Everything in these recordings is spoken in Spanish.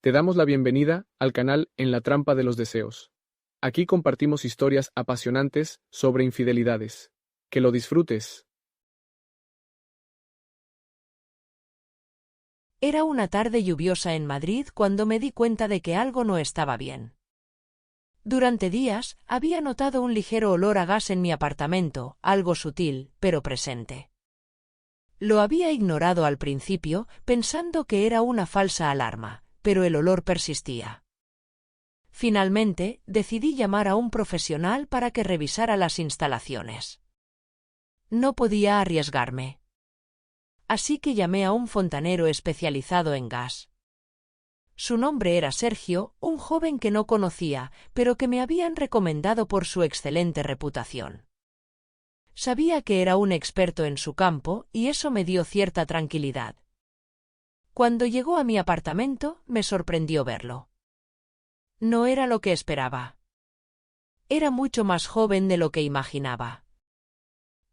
Te damos la bienvenida al canal En la trampa de los deseos. Aquí compartimos historias apasionantes sobre infidelidades. Que lo disfrutes. Era una tarde lluviosa en Madrid cuando me di cuenta de que algo no estaba bien. Durante días, había notado un ligero olor a gas en mi apartamento, algo sutil, pero presente. Lo había ignorado al principio, pensando que era una falsa alarma, pero el olor persistía. Finalmente, decidí llamar a un profesional para que revisara las instalaciones. No podía arriesgarme. Así que llamé a un fontanero especializado en gas. Su nombre era Sergio, un joven que no conocía, pero que me habían recomendado por su excelente reputación. Sabía que era un experto en su campo, y eso me dio cierta tranquilidad. Cuando llegó a mi apartamento, me sorprendió verlo. No era lo que esperaba. Era mucho más joven de lo que imaginaba.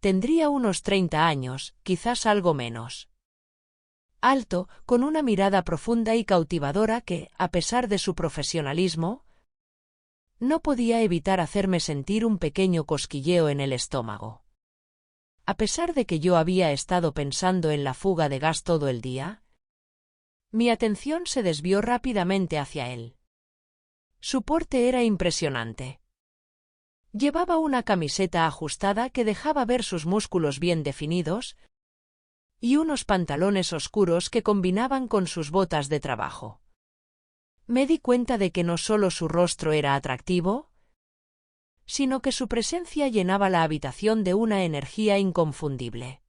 Tendría unos 30 años, quizás algo menos. Alto, con una mirada profunda y cautivadora que, a pesar de su profesionalismo, no podía evitar hacerme sentir un pequeño cosquilleo en el estómago. A pesar de que yo había estado pensando en la fuga de gas todo el día, mi atención se desvió rápidamente hacia él. Su porte era impresionante. Llevaba una camiseta ajustada que dejaba ver sus músculos bien definidos y unos pantalones oscuros que combinaban con sus botas de trabajo. Me di cuenta de que no solo su rostro era atractivo, sino que su presencia llenaba la habitación de una energía inconfundible.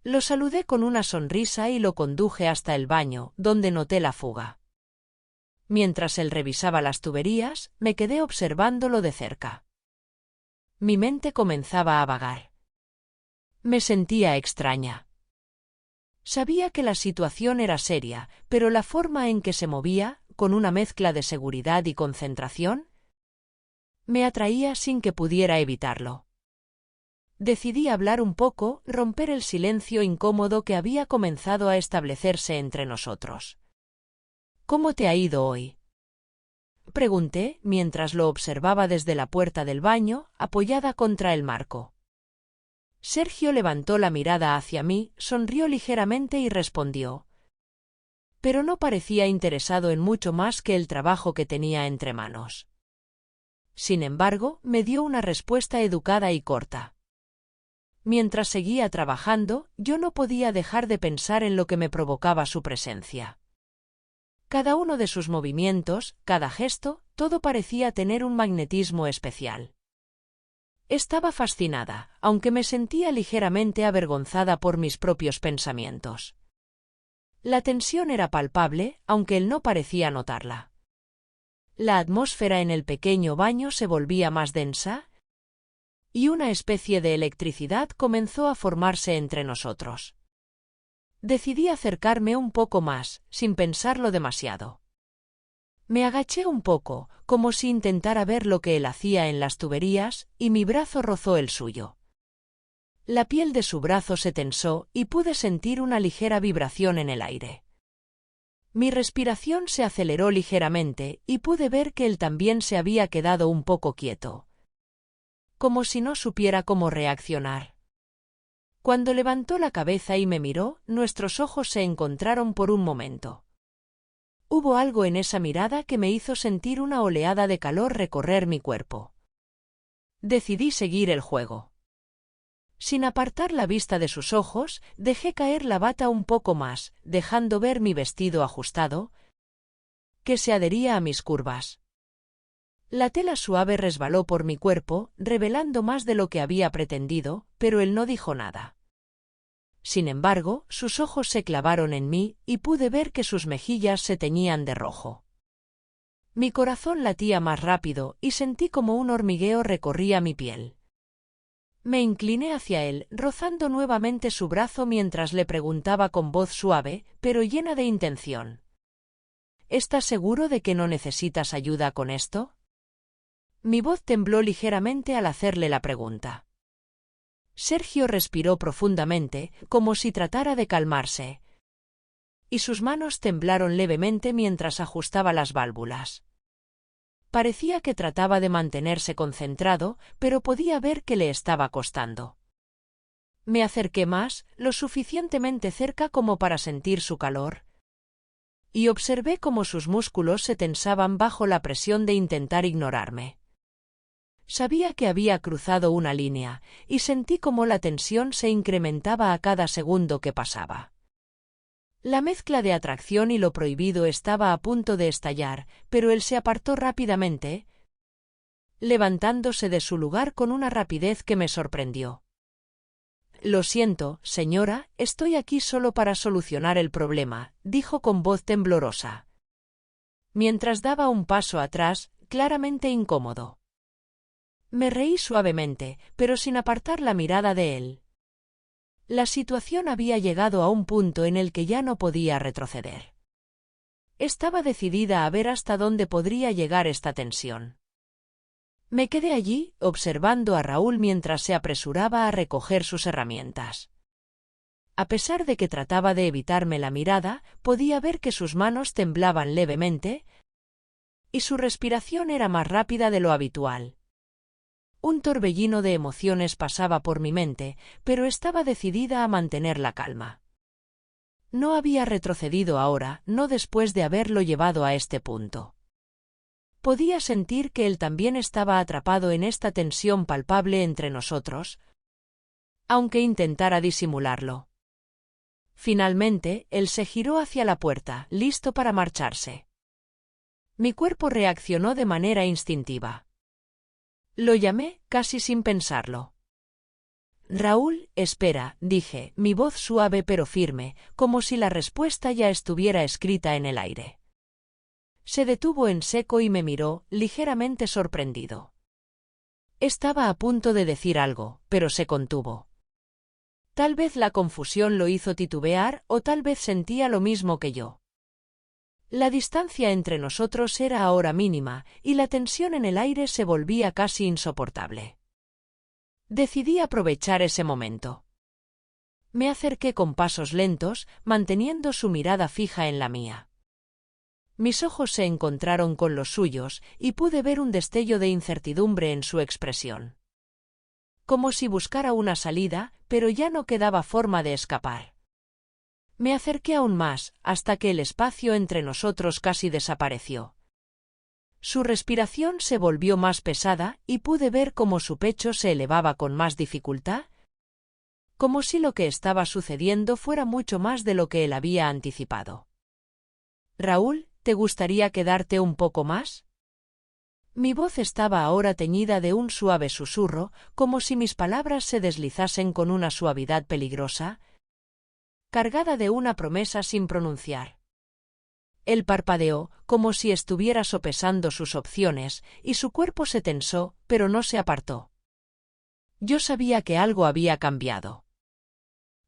Lo saludé con una sonrisa y lo conduje hasta el baño, donde noté la fuga. Mientras él revisaba las tuberías, me quedé observándolo de cerca. Mi mente comenzaba a vagar. Me sentía extraña. Sabía que la situación era seria, pero la forma en que se movía, con una mezcla de seguridad y concentración, me atraía sin que pudiera evitarlo. Decidí hablar un poco, romper el silencio incómodo que había comenzado a establecerse entre nosotros. ¿Cómo te ha ido hoy?, pregunté mientras lo observaba desde la puerta del baño, apoyada contra el marco. Sergio levantó la mirada hacia mí, sonrió ligeramente y respondió. Pero no parecía interesado en mucho más que el trabajo que tenía entre manos. Sin embargo, me dio una respuesta educada y corta. Mientras seguía trabajando, yo no podía dejar de pensar en lo que me provocaba su presencia. Cada uno de sus movimientos, cada gesto, todo parecía tener un magnetismo especial. Estaba fascinada, aunque me sentía ligeramente avergonzada por mis propios pensamientos. La tensión era palpable, aunque él no parecía notarla. La atmósfera en el pequeño baño se volvía más densa, y una especie de electricidad comenzó a formarse entre nosotros. Decidí acercarme un poco más, sin pensarlo demasiado. Me agaché un poco, como si intentara ver lo que él hacía en las tuberías, y mi brazo rozó el suyo. La piel de su brazo se tensó y pude sentir una ligera vibración en el aire. Mi respiración se aceleró ligeramente y pude ver que él también se había quedado un poco quieto, como si no supiera cómo reaccionar. Cuando levantó la cabeza y me miró, nuestros ojos se encontraron por un momento. Hubo algo en esa mirada que me hizo sentir una oleada de calor recorrer mi cuerpo. Decidí seguir el juego. Sin apartar la vista de sus ojos, dejé caer la bata un poco más, dejando ver mi vestido ajustado, que se adhería a mis curvas. La tela suave resbaló por mi cuerpo, revelando más de lo que había pretendido, pero él no dijo nada. Sin embargo, sus ojos se clavaron en mí, y pude ver que sus mejillas se teñían de rojo. Mi corazón latía más rápido, y sentí como un hormigueo recorría mi piel. Me incliné hacia él, rozando nuevamente su brazo mientras le preguntaba con voz suave, pero llena de intención. ¿Estás seguro de que no necesitas ayuda con esto? Mi voz tembló ligeramente al hacerle la pregunta. Sergio respiró profundamente, como si tratara de calmarse. y sus manos temblaron levemente mientras ajustaba las válvulas. Parecía que trataba de mantenerse concentrado, pero podía ver que le estaba costando. Me acerqué más, lo suficientemente cerca como para sentir su calor, y observé cómo sus músculos se tensaban bajo la presión de intentar ignorarme. Sabía que había cruzado una línea, y sentí cómo la tensión se incrementaba a cada segundo que pasaba. La mezcla de atracción y lo prohibido estaba a punto de estallar, pero él se apartó rápidamente, levantándose de su lugar con una rapidez que me sorprendió. «Lo siento, señora, estoy aquí solo para solucionar el problema», dijo con voz temblorosa, mientras daba un paso atrás, claramente incómodo. Me reí suavemente, pero sin apartar la mirada de él. La situación había llegado a un punto en el que ya no podía retroceder. Estaba decidida a ver hasta dónde podría llegar esta tensión. Me quedé allí, observando a Raúl mientras se apresuraba a recoger sus herramientas. A pesar de que trataba de evitarme la mirada, podía ver que sus manos temblaban levemente, y su respiración era más rápida de lo habitual. Un torbellino de emociones pasaba por mi mente, pero estaba decidida a mantener la calma. No había retrocedido ahora, no después de haberlo llevado a este punto. Podía sentir que él también estaba atrapado en esta tensión palpable entre nosotros, aunque intentara disimularlo. Finalmente, él se giró hacia la puerta, listo para marcharse. Mi cuerpo reaccionó de manera instintiva. Lo llamé, casi sin pensarlo. «Raúl, espera», dije, mi voz suave pero firme, como si la respuesta ya estuviera escrita en el aire. Se detuvo en seco y me miró, ligeramente sorprendido. Estaba a punto de decir algo, pero se contuvo. Tal vez la confusión lo hizo titubear, o tal vez sentía lo mismo que yo. La distancia entre nosotros era ahora mínima, y la tensión en el aire se volvía casi insoportable. Decidí aprovechar ese momento. Me acerqué con pasos lentos, manteniendo su mirada fija en la mía. Mis ojos se encontraron con los suyos, y pude ver un destello de incertidumbre en su expresión. Como si buscara una salida, pero ya no quedaba forma de escapar. Me acerqué aún más, hasta que el espacio entre nosotros casi desapareció. Su respiración se volvió más pesada, y pude ver cómo su pecho se elevaba con más dificultad, como si lo que estaba sucediendo fuera mucho más de lo que él había anticipado. «Raúl, ¿te gustaría quedarte un poco más?» Mi voz estaba ahora teñida de un suave susurro, como si mis palabras se deslizasen con una suavidad peligrosa, cargada de una promesa sin pronunciar. Él parpadeó, como si estuviera sopesando sus opciones, y su cuerpo se tensó, pero no se apartó. Yo sabía que algo había cambiado.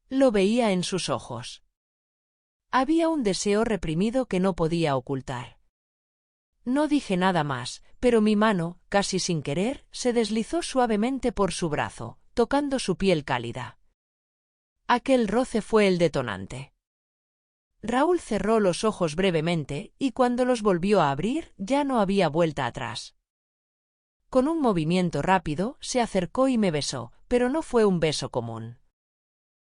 Lo veía en sus ojos. Había un deseo reprimido que no podía ocultar. No dije nada más, pero mi mano, casi sin querer, se deslizó suavemente por su brazo, tocando su piel cálida. Aquel roce fue el detonante. Raúl cerró los ojos brevemente, y cuando los volvió a abrir, ya no había vuelta atrás. Con un movimiento rápido, se acercó y me besó, pero no fue un beso común.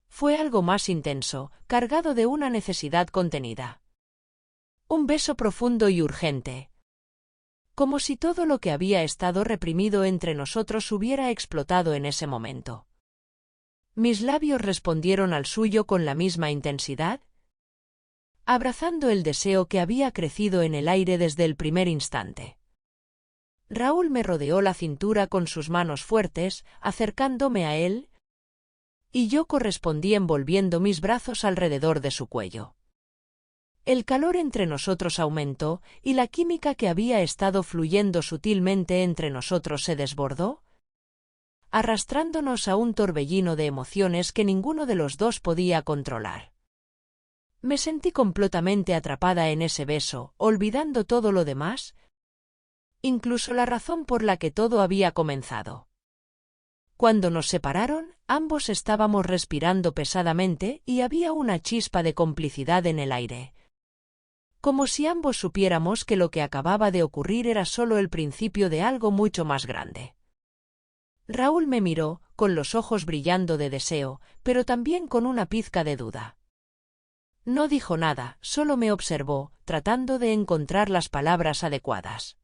Fue algo más intenso, cargado de una necesidad contenida. Un beso profundo y urgente. Como si todo lo que había estado reprimido entre nosotros hubiera explotado en ese momento. Mis labios respondieron al suyo con la misma intensidad, abrazando el deseo que había crecido en el aire desde el primer instante. Raúl me rodeó la cintura con sus manos fuertes, acercándome a él, y yo correspondí envolviendo mis brazos alrededor de su cuello. El calor entre nosotros aumentó, y la química que había estado fluyendo sutilmente entre nosotros se desbordó, arrastrándonos a un torbellino de emociones que ninguno de los dos podía controlar. Me sentí completamente atrapada en ese beso, olvidando todo lo demás, incluso la razón por la que todo había comenzado. Cuando nos separaron, ambos estábamos respirando pesadamente y había una chispa de complicidad en el aire. Como si ambos supiéramos que lo que acababa de ocurrir era solo el principio de algo mucho más grande. Raúl me miró, con los ojos brillando de deseo, pero también con una pizca de duda. No dijo nada, solo me observó, tratando de encontrar las palabras adecuadas.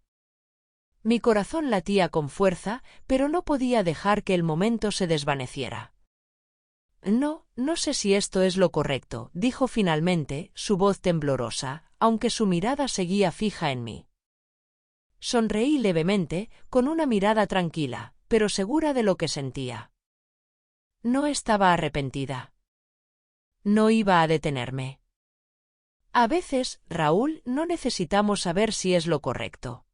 Mi corazón latía con fuerza, pero no podía dejar que el momento se desvaneciera. No sé si esto es lo correcto, dijo finalmente, su voz temblorosa, aunque su mirada seguía fija en mí. Sonreí levemente, con una mirada tranquila, pero segura de lo que sentía. No estaba arrepentida. No iba a detenerme. A veces, Raúl, no necesitamos saber si es lo correcto.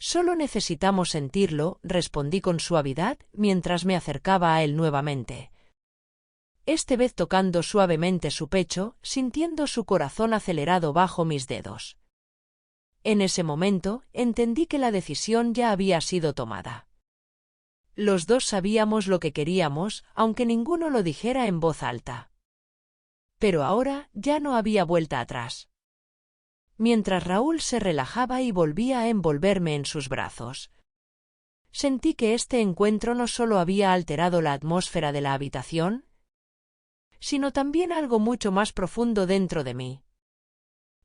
Solo necesitamos sentirlo, respondí con suavidad, mientras me acercaba a él nuevamente. Esta vez tocando suavemente su pecho, sintiendo su corazón acelerado bajo mis dedos. En ese momento, entendí que la decisión ya había sido tomada. Los dos sabíamos lo que queríamos, aunque ninguno lo dijera en voz alta. Pero ahora ya no había vuelta atrás. Mientras Raúl se relajaba y volvía a envolverme en sus brazos, sentí que este encuentro no solo había alterado la atmósfera de la habitación, sino también algo mucho más profundo dentro de mí.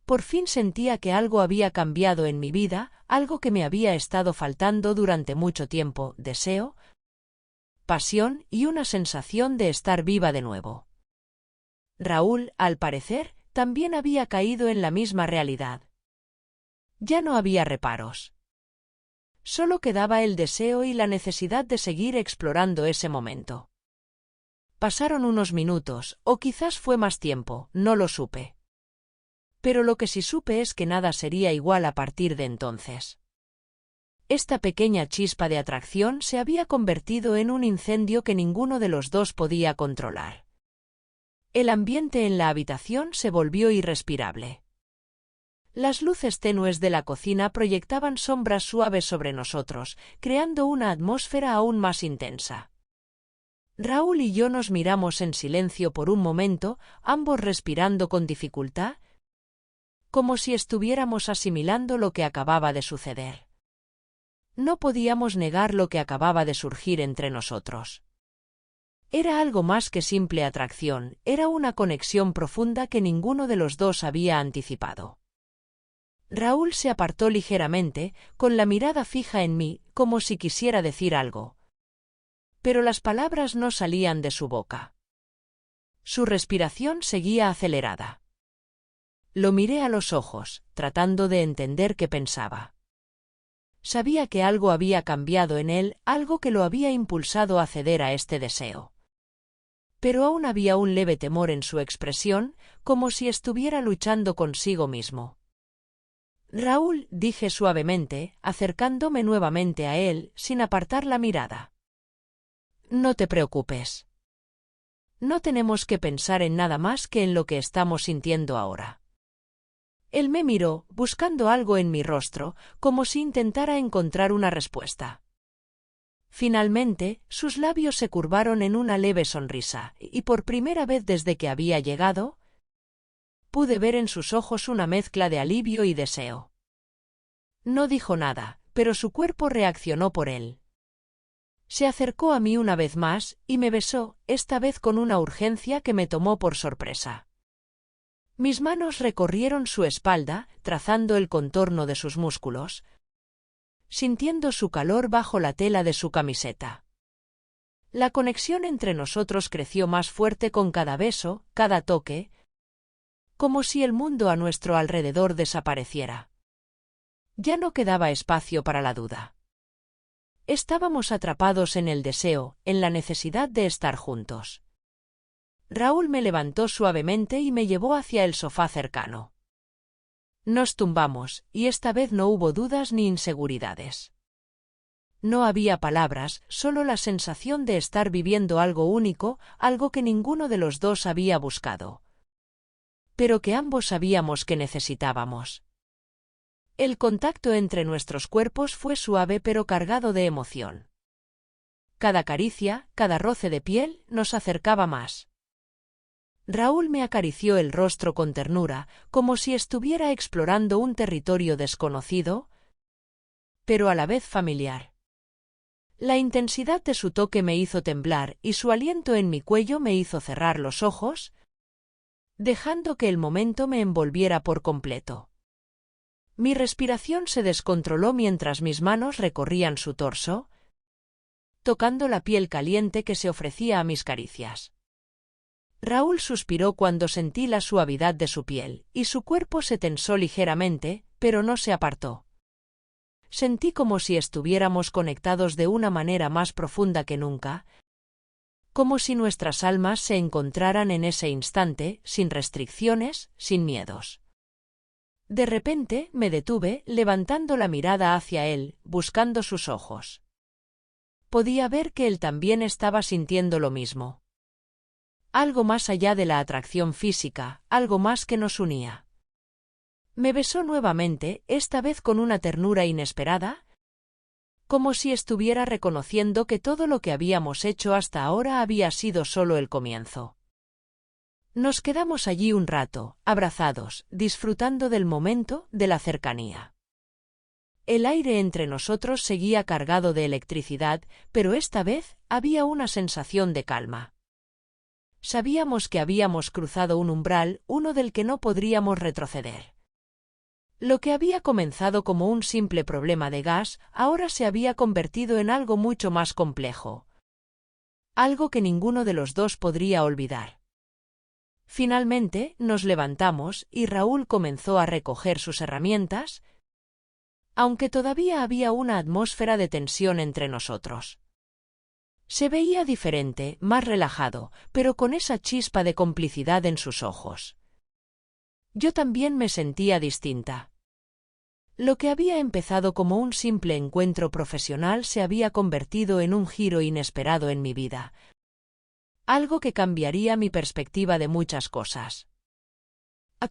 Por fin sentía que algo había cambiado en mi vida, algo que me había estado faltando durante mucho tiempo: deseo, pasión y una sensación de estar viva de nuevo. Raúl, al parecer, también había caído en la misma realidad. Ya no había reparos. Solo quedaba el deseo y la necesidad de seguir explorando ese momento. Pasaron unos minutos, o quizás fue más tiempo, no lo supe. Pero lo que sí supe es que nada sería igual a partir de entonces. Esta pequeña chispa de atracción se había convertido en un incendio que ninguno de los dos podía controlar. El ambiente en la habitación se volvió irrespirable. Las luces tenues de la cocina proyectaban sombras suaves sobre nosotros, creando una atmósfera aún más intensa. Raúl y yo nos miramos en silencio por un momento, ambos respirando con dificultad, como si estuviéramos asimilando lo que acababa de suceder. No podíamos negar lo que acababa de surgir entre nosotros. Era algo más que simple atracción, era una conexión profunda que ninguno de los dos había anticipado. Raúl se apartó ligeramente, con la mirada fija en mí, como si quisiera decir algo. Pero las palabras no salían de su boca. Su respiración seguía acelerada. Lo miré a los ojos, tratando de entender qué pensaba. Sabía que algo había cambiado en él, algo que lo había impulsado a ceder a este deseo. Pero aún había un leve temor en su expresión, como si estuviera luchando consigo mismo. Raúl, dije suavemente, acercándome nuevamente a él, sin apartar la mirada. No te preocupes. No tenemos que pensar en nada más que en lo que estamos sintiendo ahora. Él me miró, buscando algo en mi rostro, como si intentara encontrar una respuesta. Finalmente, sus labios se curvaron en una leve sonrisa, y por primera vez desde que había llegado, pude ver en sus ojos una mezcla de alivio y deseo. No dijo nada, pero su cuerpo reaccionó por él. Se acercó a mí una vez más, y me besó, esta vez con una urgencia que me tomó por sorpresa. Mis manos recorrieron su espalda, trazando el contorno de sus músculos, sintiendo su calor bajo la tela de su camiseta. La conexión entre nosotros creció más fuerte con cada beso, cada toque, como si el mundo a nuestro alrededor desapareciera. Ya no quedaba espacio para la duda. Estábamos atrapados en el deseo, en la necesidad de estar juntos. Raúl me levantó suavemente y me llevó hacia el sofá cercano. Nos tumbamos, y esta vez no hubo dudas ni inseguridades. No había palabras, solo la sensación de estar viviendo algo único, algo que ninguno de los dos había buscado, pero que ambos sabíamos que necesitábamos. El contacto entre nuestros cuerpos fue suave pero cargado de emoción. cada caricia, cada roce de piel, nos acercaba más. Raúl me acarició el rostro con ternura, como si estuviera explorando un territorio desconocido, pero a la vez familiar. La intensidad de su toque me hizo temblar y su aliento en mi cuello me hizo cerrar los ojos, dejando que el momento me envolviera por completo. Mi respiración se descontroló mientras mis manos recorrían su torso, tocando la piel caliente que se ofrecía a mis caricias. Raúl suspiró cuando sentí la suavidad de su piel, y su cuerpo se tensó ligeramente, pero no se apartó. Sentí como si estuviéramos conectados de una manera más profunda que nunca, como si nuestras almas se encontraran en ese instante, sin restricciones, sin miedos. De repente me detuve, levantando la mirada hacia él, buscando sus ojos. Podía ver que él también estaba sintiendo lo mismo. Algo más allá de la atracción física, algo más que nos unía. Me besó nuevamente, esta vez con una ternura inesperada, como si estuviera reconociendo que todo lo que habíamos hecho hasta ahora había sido solo el comienzo. Nos quedamos allí un rato, abrazados, disfrutando del momento, de la cercanía. El aire entre nosotros seguía cargado de electricidad, pero esta vez había una sensación de calma. Sabíamos que habíamos cruzado un umbral, uno del que no podríamos retroceder. Lo que había comenzado como un simple problema de gas, ahora se había convertido en algo mucho más complejo. Algo que ninguno de los dos podría olvidar. Finalmente, nos levantamos y Raúl comenzó a recoger sus herramientas, aunque todavía había una atmósfera de tensión entre nosotros. Se veía diferente, más relajado, pero con esa chispa de complicidad en sus ojos. Yo también me sentía distinta. Lo que había empezado como un simple encuentro profesional se había convertido en un giro inesperado en mi vida. Algo que cambiaría mi perspectiva de muchas cosas.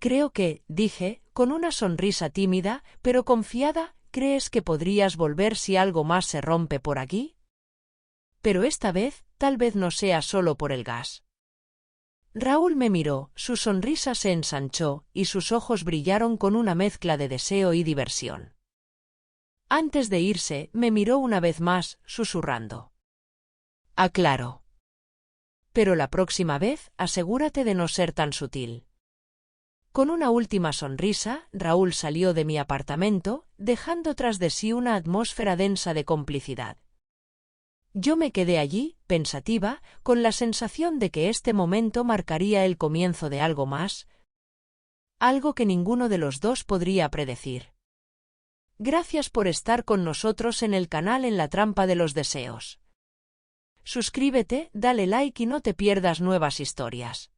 Creo que, dije, con una sonrisa tímida, pero confiada, ¿crees que podrías volver si algo más se rompe por aquí? Pero esta vez, tal vez no sea solo por el gas. Raúl me miró, su sonrisa se ensanchó, y sus ojos brillaron con una mezcla de deseo y diversión. Antes de irse, me miró una vez más, susurrando. Claro. Pero la próxima vez, asegúrate de no ser tan sutil. Con una última sonrisa, Raúl salió de mi apartamento, dejando tras de sí una atmósfera densa de complicidad. Yo me quedé allí, pensativa, con la sensación de que este momento marcaría el comienzo de algo más, algo que ninguno de los dos podría predecir. Gracias por estar con nosotros en el canal En la Trampa de los Deseos. Suscríbete, dale like y no te pierdas nuevas historias.